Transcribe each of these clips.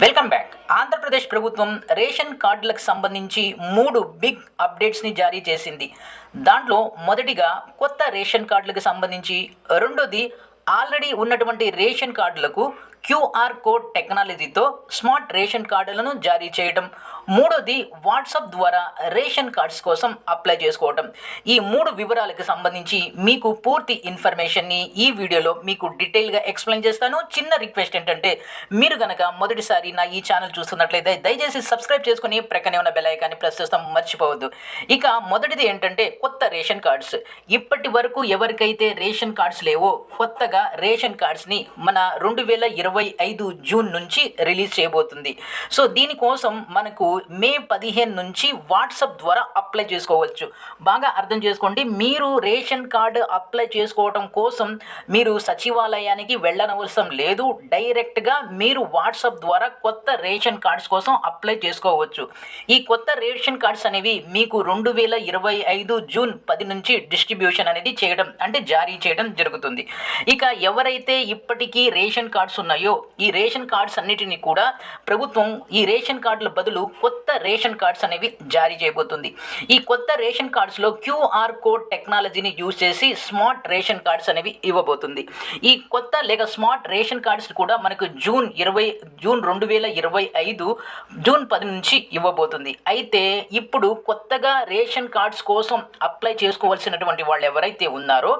Welcome back. Andhra Pradesh ప్రభుత్వం ration కార్డులకు సంబంధించి 3 బిగ్ అప్డేట్స్ని జారీ చేసింది. దాంట్లో మొదటిగా కొత్త రేషన్ కార్డులకు సంబంధించి, రెండోది ఆల్రెడీ ఉన్నటువంటి రేషన్ కార్డులకు క్యూఆర్ కోడ్ టెక్నాలజీతో స్మార్ట్ రేషన్ కార్డులను జారీ చేయడం, మూడోది వాట్సాప్ ద్వారా రేషన్ కార్డ్స్ కోసం అప్లై చేసుకోవటం. ఈ 3 వివరాలకు సంబంధించి మీకు పూర్తి ఇన్ఫర్మేషన్ని ఈ వీడియోలో మీకు డీటెయిల్గా ఎక్స్ప్లెయిన్ చేస్తాను. చిన్న రిక్వెస్ట్ ఏంటంటే, మీరు కనుక మొదటిసారి నా ఈ ఛానల్ చూస్తున్నట్లయితే దయచేసి సబ్స్క్రైబ్ చేసుకుని ప్రక్కనే ఉన్న బెల్ ఐకాన్ని ప్రెస్ చేస్తాం మర్చిపోవద్దు. ఇక మొదటిది ఏంటంటే కొత్త రేషన్ కార్డ్స్. ఇప్పటి వరకు ఎవరికైతే రేషన్ కార్డ్స్ లేవో కొత్తగా రేషన్ కార్డ్స్ని మన 2025 జూన్ నుంచి రిలీజ్ చేయబోతుంది. సో దీనికోసం మనకు మే 15 నుంచి వాట్సాప్ ద్వారా అప్లై చేసుకోవచ్చు. బాగా అర్థం చేసుకోండి, మీరు రేషన్ కార్డు అప్లై చేసుకోవడం కోసం మీరు సచివాలయానికి వెళ్ళనవసరం లేదు. డైరెక్ట్గా మీరు వాట్సాప్ ద్వారా కొత్త రేషన్ కార్డ్స్ కోసం అప్లై చేసుకోవచ్చు. ఈ కొత్త రేషన్ కార్డ్స్ అనేవి మీకు 2025 జూన్ 10 నుంచి డిస్ట్రిబ్యూషన్ అనేది చేయడం అంటే జారీ చేయడం జరుగుతుంది. ఇక ఎవరైతే ఇప్పటికీ రేషన్ కార్డ్స్ ఉన్నాయో ఈ రేషన్ కార్డ్స్ అన్నిటినీ కూడా ప్రభుత్వం ఈ రేషన్ కార్డుల బదులు కొత్త రేషన్ కార్డ్స్ అనేవి జారీ చేయబోతుంది. ఈ కొత్త రేషన్ కార్డ్స్లో క్యూఆర్ కోడ్ టెక్నాలజీని యూజ్ చేసి స్మార్ట్ రేషన్ కార్డ్స్ అనేవి ఇవ్వబోతుంది. ఈ కొత్త లేక స్మార్ట్ రేషన్ కార్డ్స్ కూడా మనకు జూన్ 2025 జూన్ 10 నుంచి ఇవ్వబోతుంది. అయితే ఇప్పుడు కొత్తగా రేషన్ కార్డ్స్ కోసం అప్లై చేసుకోవాల్సినటువంటి వాళ్ళు ఎవరైతే ఉన్నారో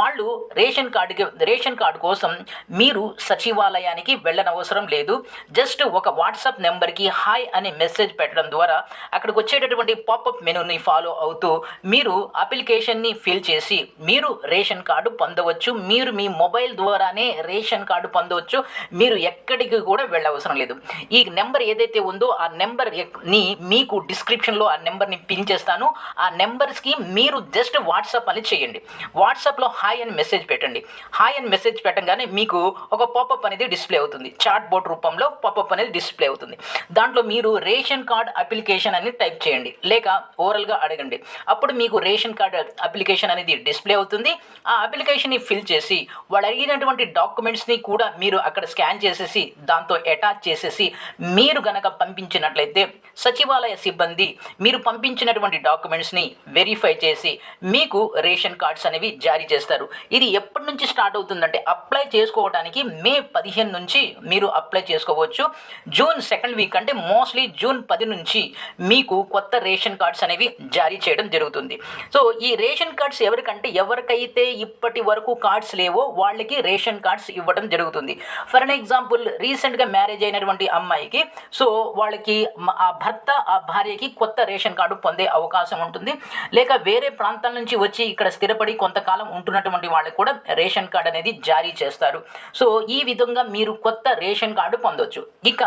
వాళ్ళు రేషన్ కార్డు కోసం మీరు సచివాలయానికి వెళ్ళనవసరం లేదు. జస్ట్ ఒక వాట్సాప్ నెంబర్కి హాయ్ అనే మెసేజ్ పెట్టడం ద్వారా అక్కడికి వచ్చేటటువంటి పాపప్ మెనూని ఫాలో అవుతూ మీరు అప్లికేషన్ని ఫిల్ చేసి మీరు రేషన్ కార్డు పొందవచ్చు. మీరు మీ మొబైల్ ద్వారానే రేషన్ కార్డు పొందవచ్చు. మీరు ఎక్కడికి కూడా వెళ్ళవసరం లేదు. ఈ నెంబర్ ఏదైతే ఉందో ఆ నెంబర్ని మీకు డిస్క్రిప్షన్లో ఆ నెంబర్ని పిన్ చేస్తాను. ఆ నెంబర్స్కి మీరు జస్ట్ వాట్సాప్ అని చేయండి. వాట్సాప్లో హాయ్ అని మెసేజ్ పెట్టండి. హాయ్ అని మెసేజ్ పెట్టగానే మీకు ఒక పాపప్ అనేది డిస్ప్లే అవుతుంది. చాట్ బోర్డ్ రూపంలో పాపప్ అనేది డిస్ప్లే అవుతుంది. దాంట్లో మీరు రేషన్ కార్డ్ అప్లికేషన్ అని టైప్ చేయండి, లేక ఓరల్గా అడగండి. అప్పుడు మీకు రేషన్ కార్డ్ అప్లికేషన్ అనేది డిస్ప్లే అవుతుంది. ఆ అప్లికేషన్ని ఫిల్ చేసి వాళ్ళు అడిగినటువంటి డాక్యుమెంట్స్ని కూడా మీరు అక్కడ స్కాన్ చేసేసి దాంతో అటాచ్ చేసేసి మీరు గనక పంపించినట్లయితే సచివాలయ సిబ్బంది మీరు పంపించినటువంటి డాక్యుమెంట్స్ని వెరిఫై చేసి మీకు రేషన్ కార్డ్స్ అనేవి జారీ చేస్తారు. ఇది ఎప్పటి నుంచి స్టార్ట్ అవుతుందంటే అప్లై చేసుకోవడానికి మే 15 నుంచి మీరు అప్లై చేసుకోవచ్చు. జూన్ 2nd వీక్ అంటే మోస్ట్లీ జూన్ 10 నుంచి మీకు కొత్త రేషన్ కార్డ్స్ అనేవి జారీ చేయడం జరుగుతుంది. సో ఈ రేషన్ కార్డ్స్ ఎవరికైతే ఇప్పటి వరకు కార్డ్స్ లేవో వాళ్ళకి రేషన్ కార్డ్స్ ఇవ్వడం జరుగుతుంది. ఫర్ అన్ ఎగ్జాంపుల్, రీసెంట్గా మ్యారేజ్ అయినటువంటి అమ్మాయికి సో వాళ్ళకి ఆ భర్త ఆ భార్యకి కొత్త రేషన్ కార్డు పొందే అవకాశం ఉంటుంది. లేక వేరే ప్రాంతాల నుంచి వచ్చి ఇక్కడ స్థిరపడి కొంతకాలం ఉంటున్నటువంటి వాళ్ళకి కూడా రేషన్ కార్డు అనేది జారీ చేస్తారు. సో ఈ విధంగా మీరు కొత్త రేషన్ కార్డు పొందొచ్చు. ఇక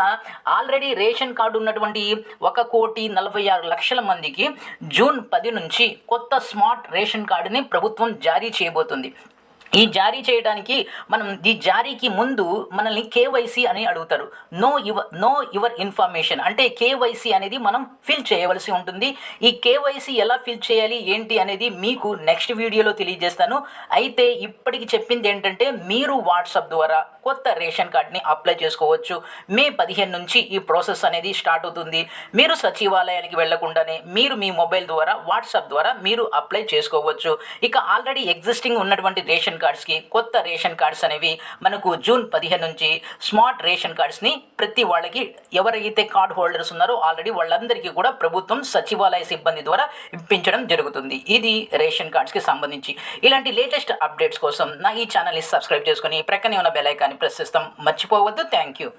ఆల్రెడీ రేషన్ కార్డు ఉన్నటువంటి 1,46,00,000 మందికి జూన్ 10 నుంచి కొత్త స్మార్ట్ రేషన్ కార్డుని ప్రభుత్వం జారీ చేయబోతుంది. ఈ జారీ చేయడానికి ఈ జారీకి ముందు మనల్ని కేవైసీ అని అడుగుతారు. నో యువర్ ఇన్ఫర్మేషన్ అంటే కేవైసీ అనేది మనం ఫిల్ చేయవలసి ఉంటుంది. ఈ కేవైసీ ఎలా ఫిల్ చేయాలి ఏంటి అనేది మీకు నెక్స్ట్ వీడియోలో తెలియజేస్తాను. అయితే ఇప్పటికి చెప్పింది ఏంటంటే మీరు వాట్సాప్ ద్వారా కొత్త రేషన్ కార్డ్ని అప్లై చేసుకోవచ్చు. మే 15 నుంచి ఈ ప్రాసెస్ అనేది స్టార్ట్ అవుతుంది. మీరు సచివాలయానికి వెళ్లకుండానే మీరు మీ మొబైల్ ద్వారా వాట్సాప్ ద్వారా మీరు అప్లై చేసుకోవచ్చు. ఇక ఆల్రెడీ ఎగ్జిస్టింగ్ ఉన్నటువంటి రేషన్ కార్డ్స్కి కొత్త రేషన్ కార్డ్స్ అనేవి మనకు జూన్ 15 నుంచి స్మార్ట్ రేషన్ కార్డ్స్ని ప్రతి వాళ్ళకి ఎవరైతే కార్డ్ హోల్డర్స్ ఉన్నారో ఆల్రెడీ వాళ్ళందరికీ కూడా ప్రభుత్వం సచివాలయ సిబ్బంది ద్వారా ఇప్పించడం జరుగుతుంది. ఇది రేషన్ కార్డ్స్కి సంబంధించి. ఇలాంటి లేటెస్ట్ అప్డేట్స్ కోసం నా ఈ ఛానల్ని సబ్స్క్రైబ్ చేసుకుని ప్రక్కనే ఉన్న బెల్ ఐకాన్ని ప్రెస్ చేస్తాం మర్చిపోవద్దు. Thank you.